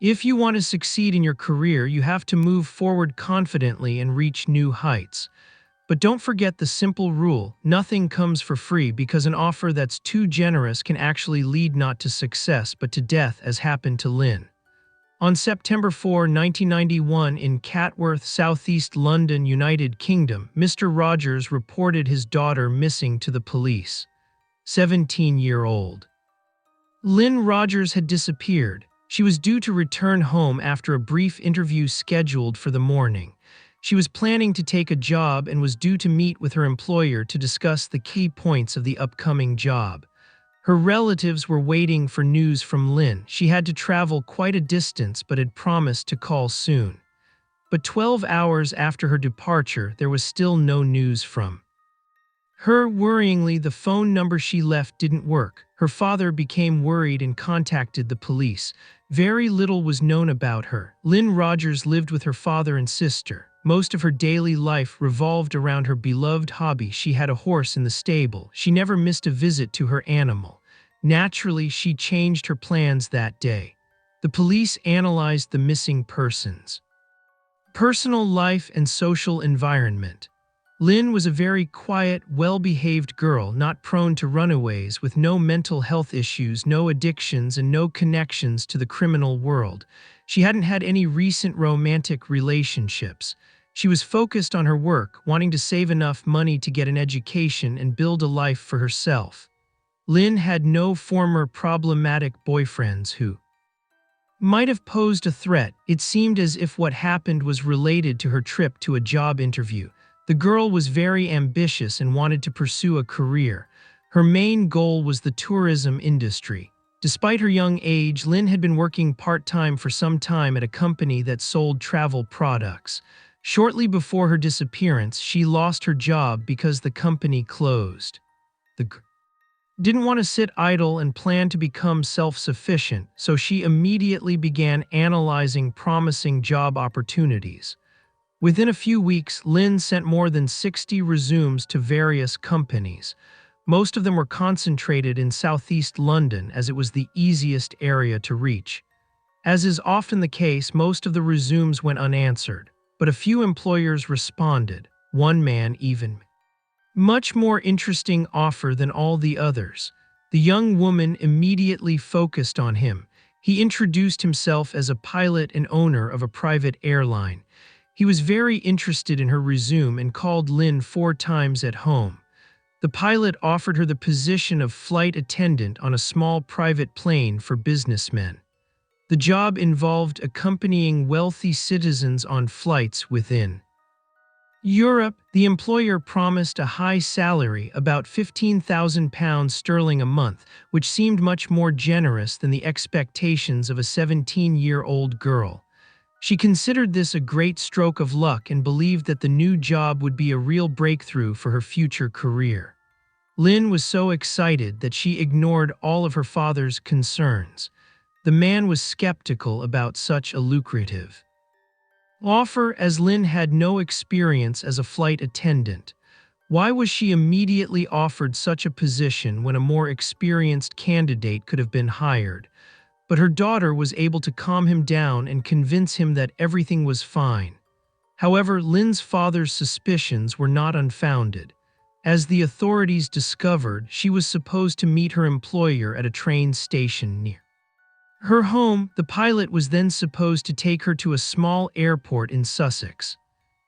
If you want to succeed in your career, you have to move forward confidently and reach new heights. But don't forget the simple rule: nothing comes for free, because an offer that's too generous can actually lead not to success but to death, as happened to Lynne. On September 4, 1991, in Catworth, southeast London, United Kingdom, Mr. Rogers reported his daughter missing to the police. 17-year-old Lynne Rogers had disappeared. She was due to return home after a brief interview scheduled for the morning. She was planning to take a job and was due to meet with her employer to discuss the key points of the upcoming job. Her relatives were waiting for news from Lynne. She had to travel quite a distance but had promised to call soon. But 12 hours after her departure, there was still no news from her. Worryingly, the phone number she left didn't work. Her father became worried and contacted the police. Very little was known about her. Lynne Rogers lived with her father and sister. Most of her daily life revolved around her beloved hobby. She had a horse in the stable. She never missed a visit to her animal. Naturally, she changed her plans that day. The police analyzed the missing person's personal life and social environment. Lynne was a very quiet, well-behaved girl, not prone to runaways, with no mental health issues, no addictions, and no connections to the criminal world. She hadn't had any recent romantic relationships. She was focused on her work, wanting to save enough money to get an education and build a life for herself. Lynne had no former problematic boyfriends who might have posed a threat. It seemed as if what happened was related to her trip to a job interview. The girl was very ambitious and wanted to pursue a career. Her main goal was the tourism industry. Despite her young age, Lynne had been working part-time for some time at a company that sold travel products. Shortly before her disappearance, she lost her job because the company closed. The girl didn't want to sit idle and planned to become self-sufficient, so she immediately began analyzing promising job opportunities. Within a few weeks, Lynne sent more than 60 resumes to various companies. Most of them were concentrated in southeast London, as it was the easiest area to reach. As is often the case, most of the resumes went unanswered, but a few employers responded. One man even much more interesting offer than all the others. The young woman immediately focused on him. He introduced himself as a pilot and owner of a private airline. He was very interested in her resume and called Lynne 4 times at home. The pilot offered her the position of flight attendant on a small private plane for businessmen. The job involved accompanying wealthy citizens on flights within Europe. The employer promised a high salary, about £15,000 a month, which seemed much more generous than the expectations of a 17-year-old girl. She considered this a great stroke of luck and believed that the new job would be a real breakthrough for her future career. Lynne was so excited that she ignored all of her father's concerns. The man was skeptical about such a lucrative offer, as Lynne had no experience as a flight attendant. Why was she immediately offered such a position when a more experienced candidate could have been hired? But her daughter was able to calm him down and convince him that everything was fine. However, Lynne's father's suspicions were not unfounded. As the authorities discovered, she was supposed to meet her employer at a train station near her home. The pilot was then supposed to take her to a small airport in Sussex.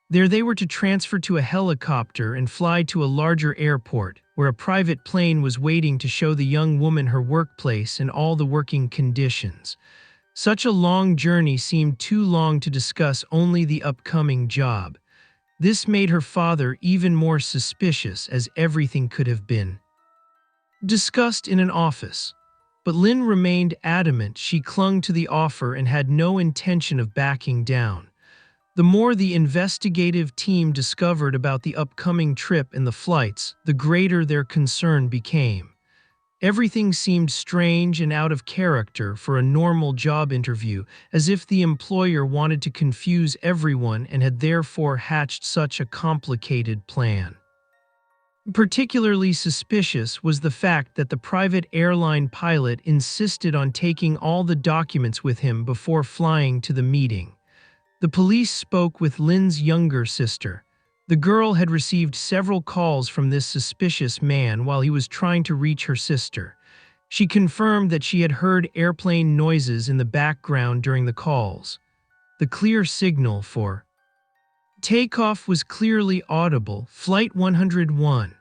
There they were to transfer to a helicopter and fly to a larger airport, where a private plane was waiting to show the young woman her workplace and all the working conditions. Such a long journey seemed too long to discuss only the upcoming job. This made her father even more suspicious, as everything could have been discussed in an office. But Lynne remained adamant. She clung to the offer and had no intention of backing down. The more the investigative team discovered about the upcoming trip and the flights, the greater their concern became. Everything seemed strange and out of character for a normal job interview, as if the employer wanted to confuse everyone and had therefore hatched such a complicated plan. Particularly suspicious was the fact that the private airline pilot insisted on taking all the documents with him before flying to the meeting. The police spoke with Lynne's younger sister. The girl had received several calls from this suspicious man while he was trying to reach her sister. She confirmed that she had heard airplane noises in the background during the calls. The clear signal for takeoff was clearly audible, Flight 101.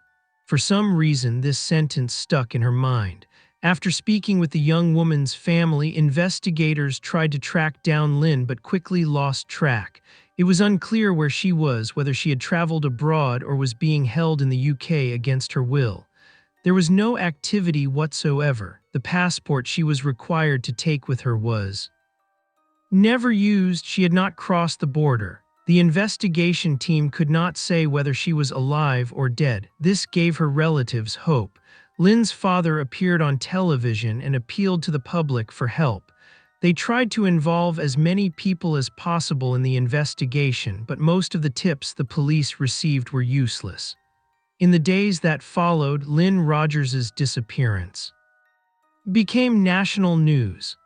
For some reason, this sentence stuck in her mind. After speaking with the young woman's family, investigators tried to track down Lynne but quickly lost track. It was unclear where she was, whether she had traveled abroad or was being held in the UK against her will. There was no activity whatsoever. The passport she was required to take with her was never used. She had not crossed the border. The investigation team could not say whether she was alive or dead. This gave her relatives hope. Lynne's father appeared on television and appealed to the public for help. They tried to involve as many people as possible in the investigation, but most of the tips the police received were useless. In the days that followed, Lynne Rogers's disappearance became national news.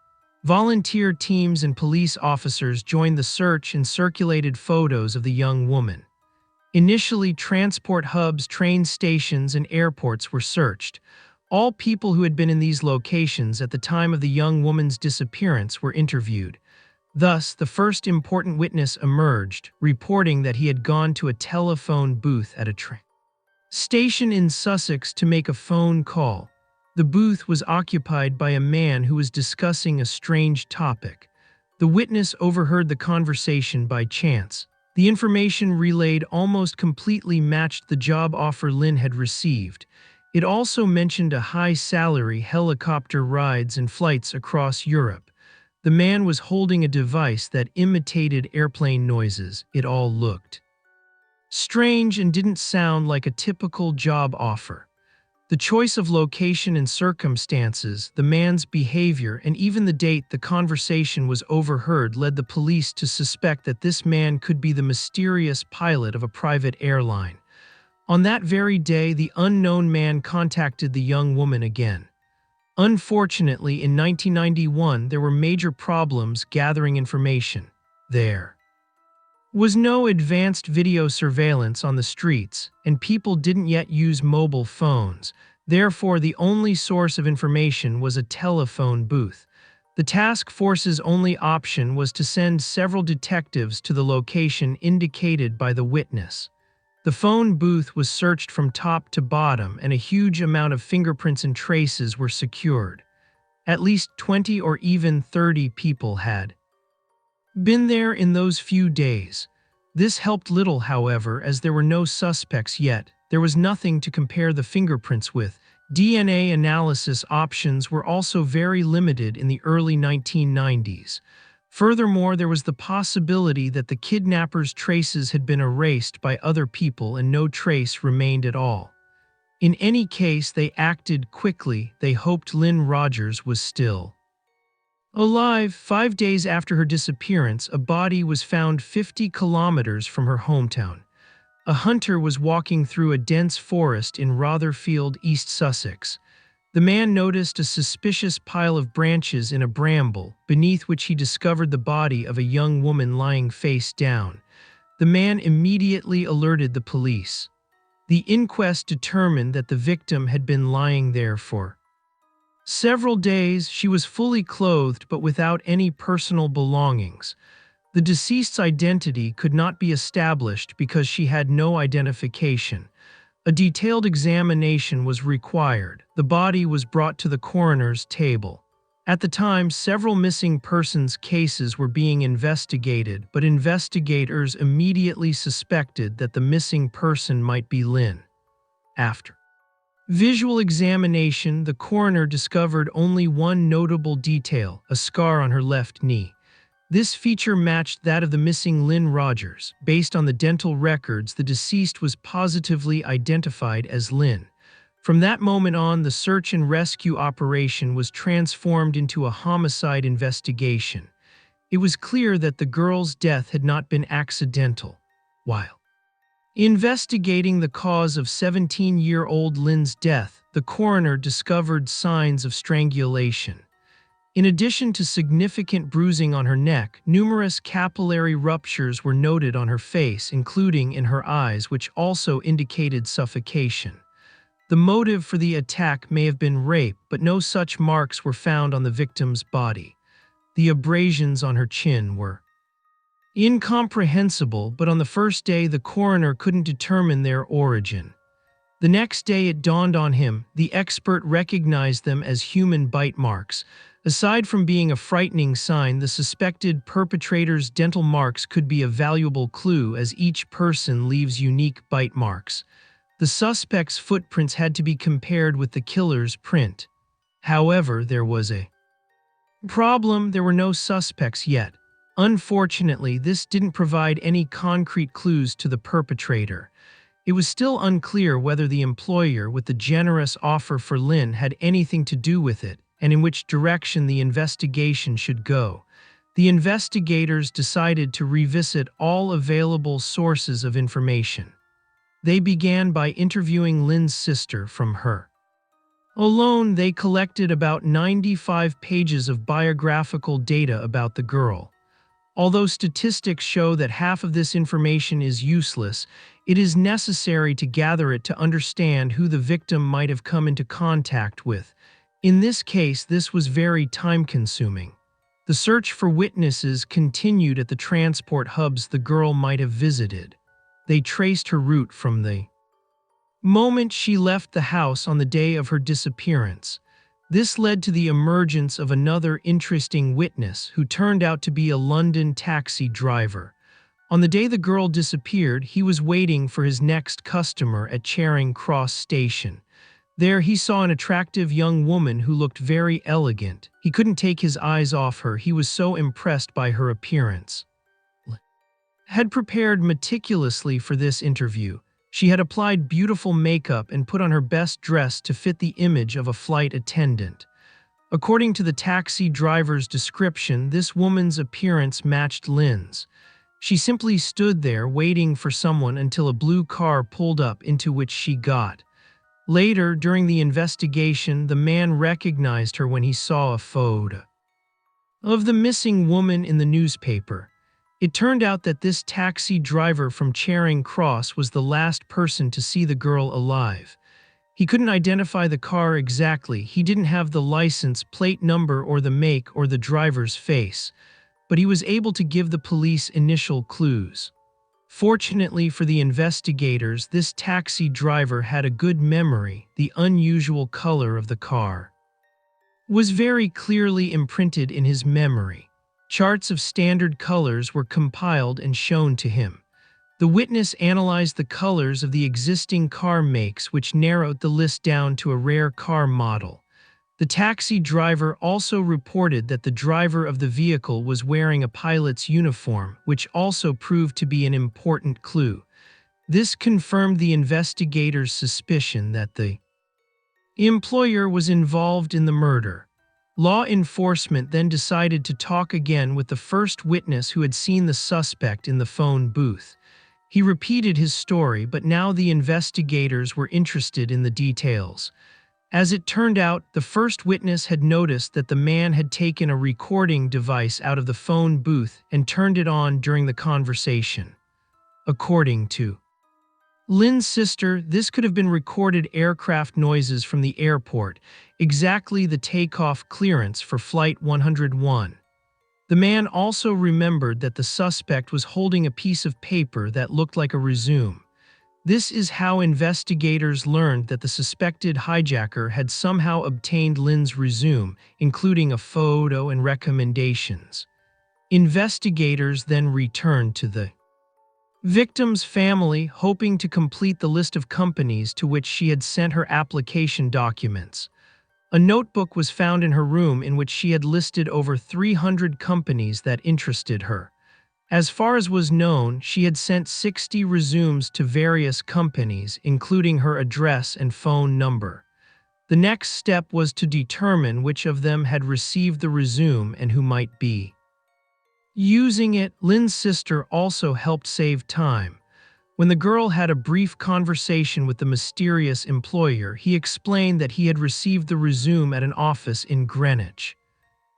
Volunteer teams and police officers joined the search and circulated photos of the young woman. Initially, transport hubs, train stations, and airports were searched. All people who had been in these locations at the time of the young woman's disappearance were interviewed. Thus, the first important witness emerged, reporting that he had gone to a telephone booth at a train station in Sussex to make a phone call. The booth was occupied by a man who was discussing a strange topic. The witness overheard the conversation by chance. The information relayed almost completely matched the job offer Lynne had received. It also mentioned a high-salary helicopter rides and flights across Europe. The man was holding a device that imitated airplane noises. It all looked strange and didn't sound like a typical job offer. The choice of location and circumstances, the man's behavior, and even the date the conversation was overheard led the police to suspect that this man could be the mysterious pilot of a private airline. On that very day, the unknown man contacted the young woman again. Unfortunately, in 1991, there were major problems gathering information. There was no advanced video surveillance on the streets, and people didn't yet use mobile phones. Therefore, the only source of information was a telephone booth. The task force's only option was to send several detectives to the location indicated by the witness. The phone booth was searched from top to bottom, and a huge amount of fingerprints and traces were secured. At least 20 or even 30 people had been there in those few days. This helped little, however, as there were no suspects yet. There was nothing to compare the fingerprints with. DNA analysis options were also very limited in the early 1990s. Furthermore, there was the possibility that the kidnappers' traces had been erased by other people and no trace remained at all. In any case, they acted quickly. They hoped Lynne Rogers was still alive. 5 days after her disappearance, a body was found 50 kilometers from her hometown. A hunter was walking through a dense forest in Rotherfield, East Sussex. The man noticed a suspicious pile of branches in a bramble, beneath which he discovered the body of a young woman lying face down. The man immediately alerted the police. The inquest determined that the victim had been lying there for several days. She was fully clothed but without any personal belongings. The deceased's identity could not be established because she had no identification. A detailed examination was required. The body was brought to the coroner's table. At the time, several missing persons cases were being investigated, but investigators immediately suspected that the missing person might be Lynne. After visual examination, the coroner discovered only one notable detail: a scar on her left knee. This feature matched that of the missing Lynne Rogers. Based on the dental records, the deceased was positively identified as Lynne. From that moment on, the search and rescue operation was transformed into a homicide investigation. It was clear that the girl's death had not been accidental. While Investigating the cause of 17-year-old Lynne's death, the coroner discovered signs of strangulation. In addition to significant bruising on her neck, numerous capillary ruptures were noted on her face, including in her eyes, which also indicated suffocation. The motive for the attack may have been rape, but no such marks were found on the victim's body. The abrasions on her chin were incomprehensible, but on the first day the coroner couldn't determine their origin. The next day it dawned on him, the expert recognized them as human bite marks. Aside from being a frightening sign, the suspected perpetrator's dental marks could be a valuable clue, as each person leaves unique bite marks. The suspect's footprints had to be compared with the killer's print. However, there was a problem: there were no suspects yet. Unfortunately, this didn't provide any concrete clues to the perpetrator. It was still unclear whether the employer with the generous offer for Lynne had anything to do with it, and in which direction the investigation should go. The investigators decided to revisit all available sources of information. They began by interviewing Lynne's sister. From her alone, they collected about 95 pages of biographical data about the girl. Although statistics show that half of this information is useless, it is necessary to gather it to understand who the victim might have come into contact with. In this case, this was very time-consuming. The search for witnesses continued at the transport hubs the girl might have visited. They traced her route from the moment she left the house on the day of her disappearance. This led to the emergence of another interesting witness, who turned out to be a London taxi driver. On the day the girl disappeared, he was waiting for his next customer at Charing Cross Station. There he saw an attractive young woman who looked very elegant. He couldn't take his eyes off her. He was so impressed by her appearance. Had prepared meticulously for this interview. She had applied beautiful makeup and put on her best dress to fit the image of a flight attendant. According to the taxi driver's description, this woman's appearance matched Lynne's. She simply stood there waiting for someone until a blue car pulled up, into which she got. Later, during the investigation, the man recognized her when he saw a photo of the missing woman in the newspaper. It turned out that this taxi driver from Charing Cross was the last person to see the girl alive. He couldn't identify the car exactly. He didn't have the license plate number or the make or the driver's face, but he was able to give the police initial clues. Fortunately for the investigators, this taxi driver had a good memory. The unusual color of the car was very clearly imprinted in his memory. Charts of standard colors were compiled and shown to him. The witness analyzed the colors of the existing car makes, which narrowed the list down to a rare car model. The taxi driver also reported that the driver of the vehicle was wearing a pilot's uniform, which also proved to be an important clue. This confirmed the investigators' suspicion that the employer was involved in the murder. Law enforcement then decided to talk again with the first witness who had seen the suspect in the phone booth. He repeated his story, but now the investigators were interested in the details. As it turned out, the first witness had noticed that the man had taken a recording device out of the phone booth and turned it on during the conversation. According to Lynne's sister, this could have been recorded aircraft noises from the airport, exactly the takeoff clearance for Flight 101. The man also remembered that the suspect was holding a piece of paper that looked like a resume. This is how investigators learned that the suspected hijacker had somehow obtained Lynne's resume, including a photo and recommendations. Investigators then returned to the victim's family, hoping to complete the list of companies to which she had sent her application documents. A notebook was found in her room in which she had listed over 300 companies that interested her. As far as was known, she had sent 60 resumes to various companies, including her address and phone number. The next step was to determine which of them had received the resume and who might be using it. Lynne's sister also helped save time. When the girl had a brief conversation with the mysterious employer, he explained that he had received the resume at an office in Greenwich.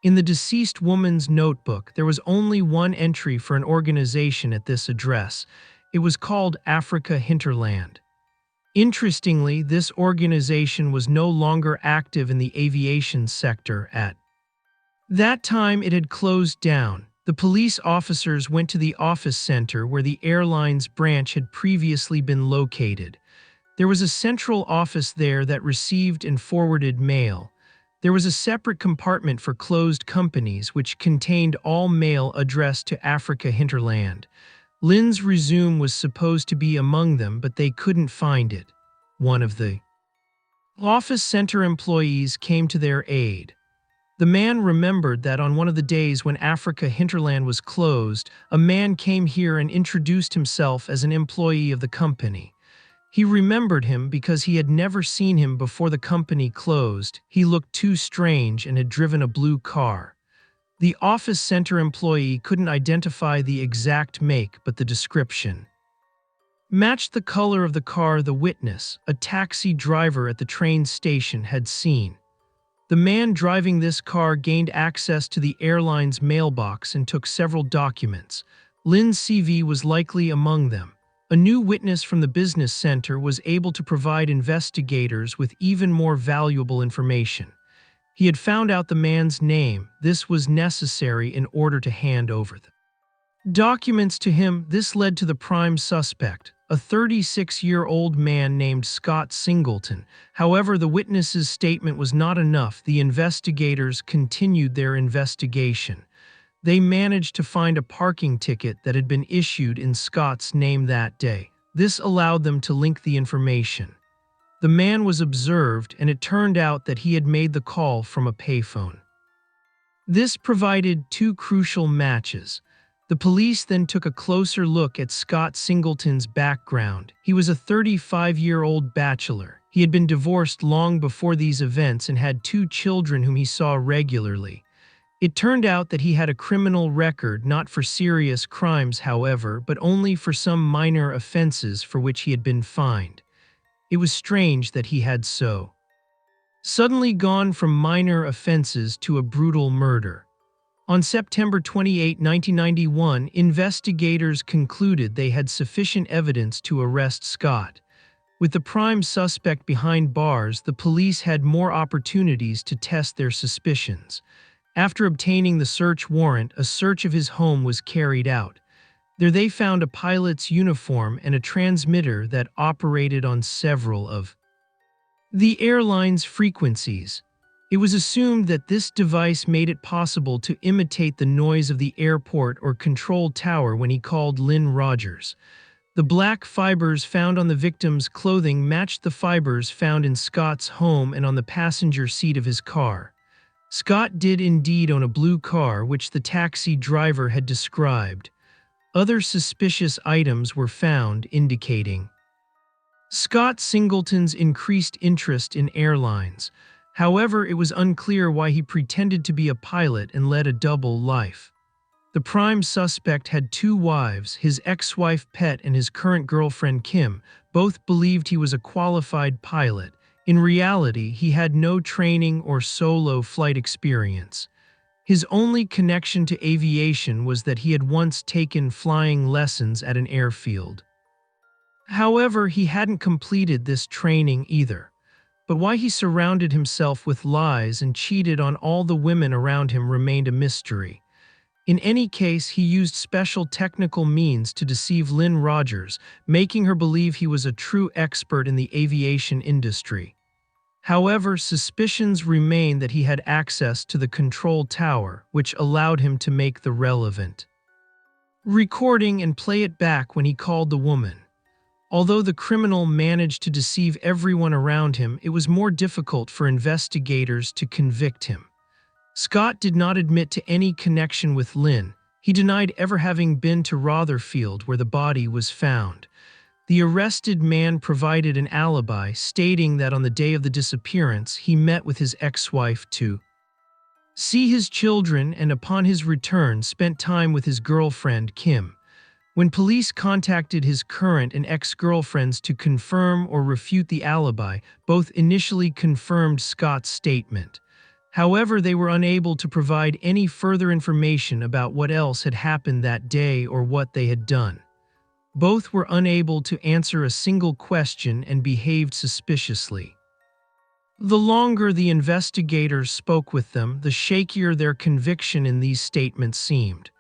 In the deceased woman's notebook, there was only one entry for an organization at this address. It was called Africa Hinterland. Interestingly, this organization was no longer active in the aviation sector at that time. It had closed down. The police officers went to the office center where the airline's branch had previously been located. There was a central office there that received and forwarded mail. There was a separate compartment for closed companies which contained all mail addressed to Africa Hinterland. Lynne's resume was supposed to be among them, but they couldn't find it. One of the office center employees came to their aid. The man remembered that on one of the days when Africa Hinterland was closed, a man came here and introduced himself as an employee of the company. He remembered him because he had never seen him before the company closed. He looked too strange and had driven a blue car. The office center employee couldn't identify the exact make, but the description matched the color of the car the witness, a taxi driver at the train station, had seen. The man driving this car gained access to the airline's mailbox and took several documents. Lynne's CV was likely among them. A new witness from the business center was able to provide investigators with even more valuable information. He had found out the man's name. This was necessary in order to hand over the documents to him. This led to the prime suspect, a 36-year-old man named Scott Singleton. However, the witness's statement was not enough. The investigators continued their investigation. They managed to find a parking ticket that had been issued in Scott's name that day. This allowed them to link the information. The man was observed, and it turned out that he had made the call from a payphone. This provided two crucial matches. The police then took a closer look at Scott Singleton's background. He was a 35-year-old bachelor. He had been divorced long before these events and had two children whom he saw regularly. It turned out that he had a criminal record, not for serious crimes, however, but only for some minor offenses for which he had been fined. It was strange that he had so suddenly gone from minor offenses to a brutal murder. On September 28, 1991, investigators concluded they had sufficient evidence to arrest Scott. With the prime suspect behind bars, the police had more opportunities to test their suspicions. After obtaining the search warrant, a search of his home was carried out. There they found a pilot's uniform and a transmitter that operated on several of the airline's frequencies. It was assumed that this device made it possible to imitate the noise of the airport or control tower when he called Lynne Rogers. The black fibers found on the victim's clothing matched the fibers found in Scott's home and on the passenger seat of his car. Scott did indeed own a blue car, which the taxi driver had described. Other suspicious items were found, indicating Scott Singleton's increased interest in airlines. However, it was unclear why he pretended to be a pilot and led a double life. The prime suspect had two wives, his ex-wife Pet and his current girlfriend Kim. Both believed he was a qualified pilot. In reality, he had no training or solo flight experience. His only connection to aviation was that he had once taken flying lessons at an airfield. However, he hadn't completed this training either. But why he surrounded himself with lies and cheated on all the women around him remained a mystery. In any case, he used special technical means to deceive Lynne Rogers, making her believe he was a true expert in the aviation industry. However, suspicions remain that he had access to the control tower, which allowed him to make the relevant recording and play it back when he called the woman. Although the criminal managed to deceive everyone around him, it was more difficult for investigators to convict him. Scott did not admit to any connection with Lynne. He denied ever having been to Rotherfield, where the body was found. The arrested man provided an alibi, stating that on the day of the disappearance, he met with his ex-wife to see his children and upon his return spent time with his girlfriend Kim. When police contacted his current and ex-girlfriends to confirm or refute the alibi, both initially confirmed Scott's statement. However, they were unable to provide any further information about what else had happened that day or what they had done. Both were unable to answer a single question and behaved suspiciously. The longer the investigators spoke with them, the shakier their conviction in these statements seemed.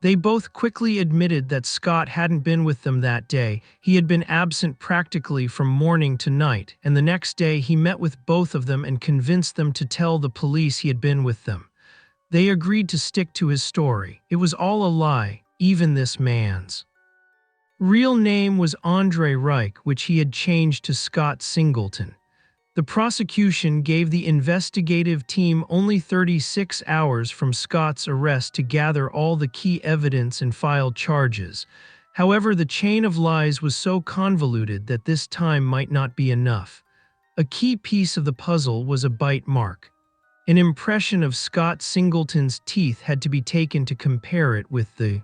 They both quickly admitted that Scott hadn't been with them that day. He had been absent practically from morning to night, and the next day he met with both of them and convinced them to tell the police he had been with them. They agreed to stick to his story. It was all a lie, even this man's real name was Andre Reich, which he had changed to Scott Singleton. The prosecution gave the investigative team only 36 hours from Scott's arrest to gather all the key evidence and file charges. However, the chain of lies was so convoluted that this time might not be enough. A key piece of the puzzle was a bite mark. An impression of Scott Singleton's teeth had to be taken to compare it with the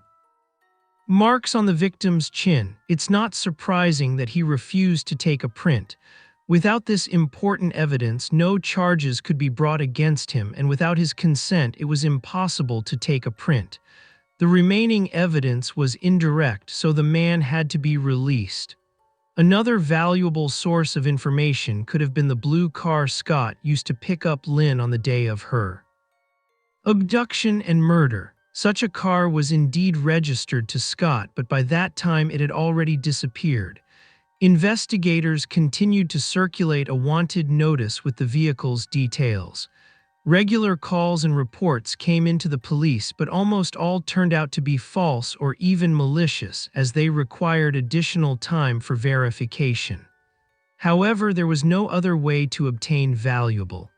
marks on the victim's chin. It's not surprising that he refused to take a print. Without this important evidence, no charges could be brought against him, and without his consent, it was impossible to take a print. The remaining evidence was indirect, so the man had to be released. Another valuable source of information could have been the blue car Scott used to pick up Lynne on the day of her abduction and murder. Such a car was indeed registered to Scott, but by that time it had already disappeared. Investigators continued to circulate a wanted notice with the vehicle's details. Regular calls and reports came into the police, but almost all turned out to be false or even malicious, as they required additional time for verification. However, there was no other way to obtain valuable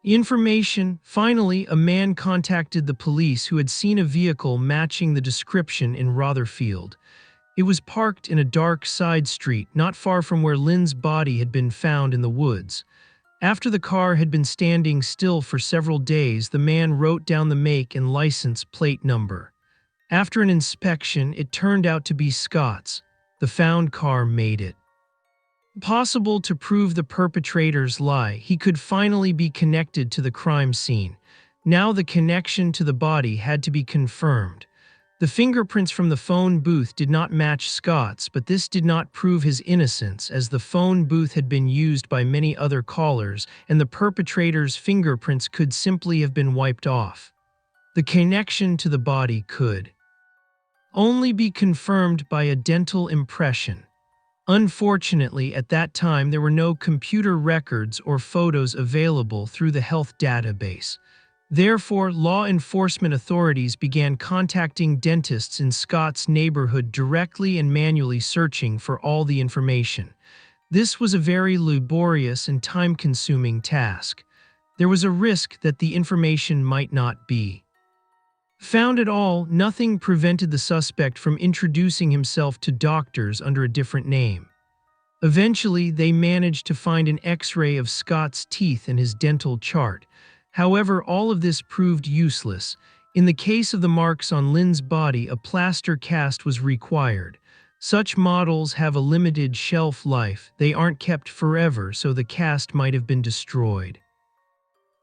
information. Finally, a man contacted the police who had seen a vehicle matching the description in Rotherfield. It was parked in a dark side street not far from where Lynne's body had been found in the woods. After the car had been standing still for several days, the man wrote down the make and license plate number. After an inspection, it turned out to be Scott's. The found car made it possible to prove the perpetrator's lie. He could finally be connected to the crime scene. Now the connection to the body had to be confirmed. The fingerprints from the phone booth did not match Scott's, but this did not prove his innocence, as the phone booth had been used by many other callers, and the perpetrator's fingerprints could simply have been wiped off. The connection to the body could only be confirmed by a dental impression. Unfortunately, at that time there were no computer records or photos available through the health database. Therefore, law enforcement authorities began contacting dentists in Scott's neighborhood directly and manually searching for all the information. This was a very laborious and time-consuming task. There was a risk that the information might not be found at all. Nothing prevented the suspect from introducing himself to doctors under a different name. Eventually, they managed to find an X-ray of Scott's teeth and his dental chart. However, all of this proved useless. In the case of the marks on Lynne's body, a plaster cast was required. Such models have a limited shelf life. They aren't kept forever, so the cast might have been destroyed.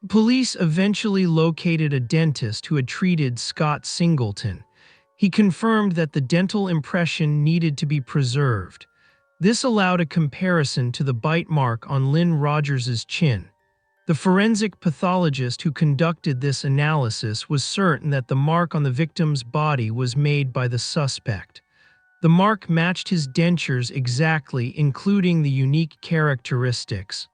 Police eventually located a dentist who had treated Scott Singleton. He confirmed that the dental impression needed to be preserved. This allowed a comparison to the bite mark on Lynne Rogers's chin. The forensic pathologist who conducted this analysis was certain that the mark on the victim's body was made by the suspect. The mark matched his dentures exactly, including the unique characteristics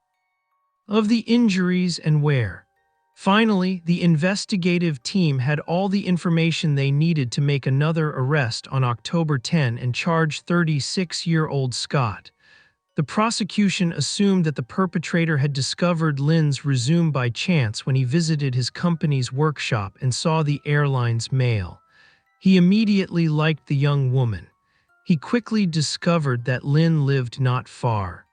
of the injuries and wear. Finally, the investigative team had all the information they needed to make another arrest on October 10 and charge 36-year-old Scott. The prosecution assumed that the perpetrator had discovered Lynne's resume by chance when he visited his company's workshop and saw the airline's mail. He immediately liked the young woman. He quickly discovered that Lynne lived not far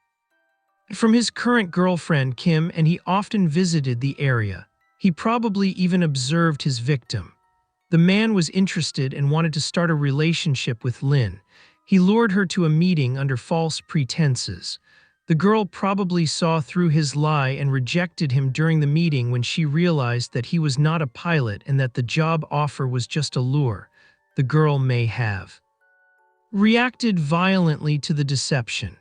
from his current girlfriend, Kim, and he often visited the area. He probably even observed his victim. The man was interested and wanted to start a relationship with Lynne. He lured her to a meeting under false pretenses. The girl probably saw through his lie and rejected him during the meeting when she realized that he was not a pilot and that the job offer was just a lure. The girl may have reacted violently to the deception.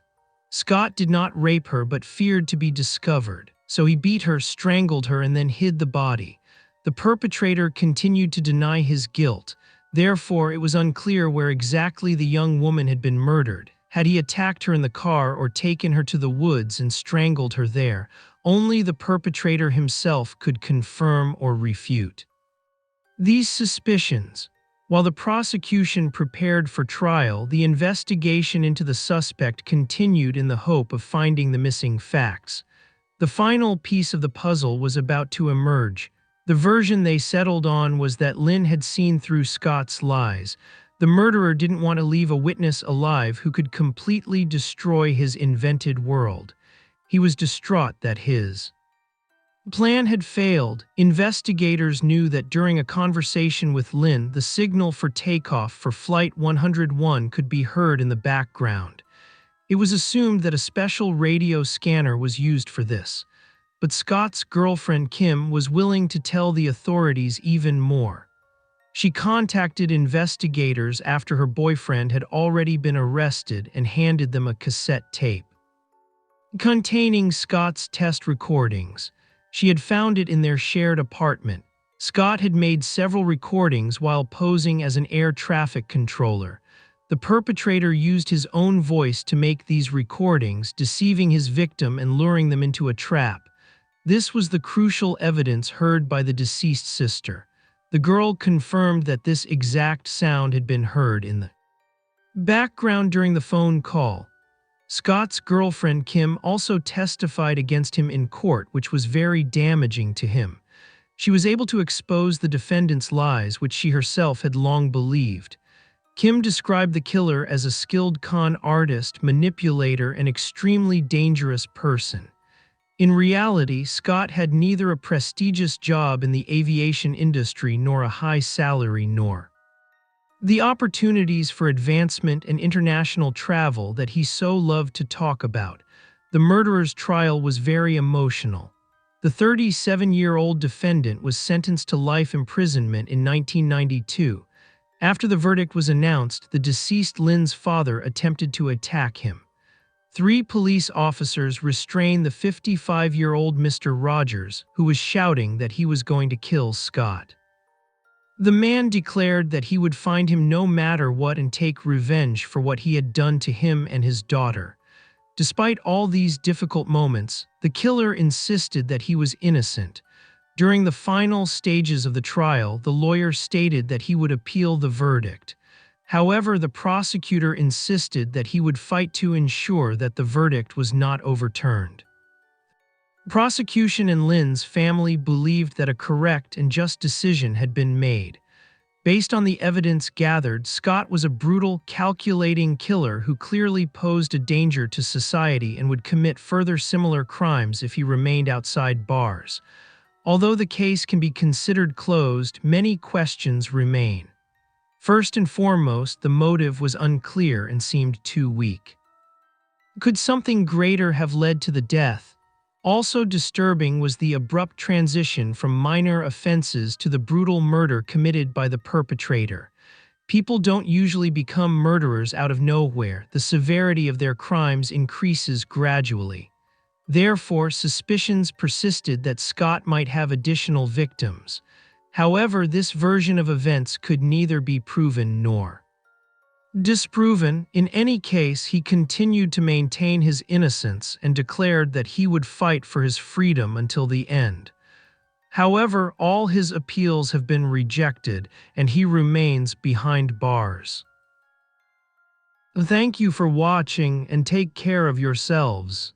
Scott did not rape her but feared to be discovered, so he beat her, strangled her, and then hid the body. The perpetrator continued to deny his guilt. Therefore, it was unclear where exactly the young woman had been murdered. Had he attacked her in the car or taken her to the woods and strangled her there? Only the perpetrator himself could confirm or refute these suspicions. While the prosecution prepared for trial, the investigation into the suspect continued in the hope of finding the missing facts. The final piece of the puzzle was about to emerge. The version they settled on was that Lynne had seen through Scott's lies. The murderer didn't want to leave a witness alive who could completely destroy his invented world. He was distraught that his plan had failed. Investigators knew that during a conversation with Lynne, the signal for takeoff for Flight 101 could be heard in the background. It was assumed that a special radio scanner was used for this. But Scott's girlfriend Kim was willing to tell the authorities even more. She contacted investigators after her boyfriend had already been arrested and handed them a cassette tape containing Scott's test recordings. She had found it in their shared apartment. Scott had made several recordings while posing as an air traffic controller. The perpetrator used his own voice to make these recordings, deceiving his victim and luring them into a trap. This was the crucial evidence heard by the deceased sister. The girl confirmed that this exact sound had been heard in the background during the phone call. Scott's girlfriend Kim also testified against him in court, which was very damaging to him. She was able to expose the defendant's lies, which she herself had long believed. Kim described the killer as a skilled con artist, manipulator, and extremely dangerous person. In reality, Scott had neither a prestigious job in the aviation industry nor a high salary nor the opportunities for advancement and international travel that he so loved to talk about. The murderer's trial was very emotional. The 37-year-old defendant was sentenced to life imprisonment in 1992. After the verdict was announced, the deceased Lynne's father attempted to attack him. 3 police officers restrained the 55-year-old Mr. Rogers, who was shouting that he was going to kill Scott. The man declared that he would find him no matter what and take revenge for what he had done to him and his daughter. Despite all these difficult moments, the killer insisted that he was innocent. During the final stages of the trial, the lawyer stated that he would appeal the verdict. However, the prosecutor insisted that he would fight to ensure that the verdict was not overturned. Prosecution and Lynne's family believed that a correct and just decision had been made. Based on the evidence gathered, Scott was a brutal, calculating killer who clearly posed a danger to society and would commit further similar crimes if he remained outside bars. Although the case can be considered closed, many questions remain. First and foremost, the motive was unclear and seemed too weak. Could something greater have led to the death? Also disturbing was the abrupt transition from minor offenses to the brutal murder committed by the perpetrator. People don't usually become murderers out of nowhere. The severity of their crimes increases gradually. Therefore, suspicions persisted that Scott might have additional victims. However, this version of events could neither be proven nor disproven. In any case, he continued to maintain his innocence and declared that he would fight for his freedom until the end. However, all his appeals have been rejected, and he remains behind bars. Thank you for watching, and take care of yourselves.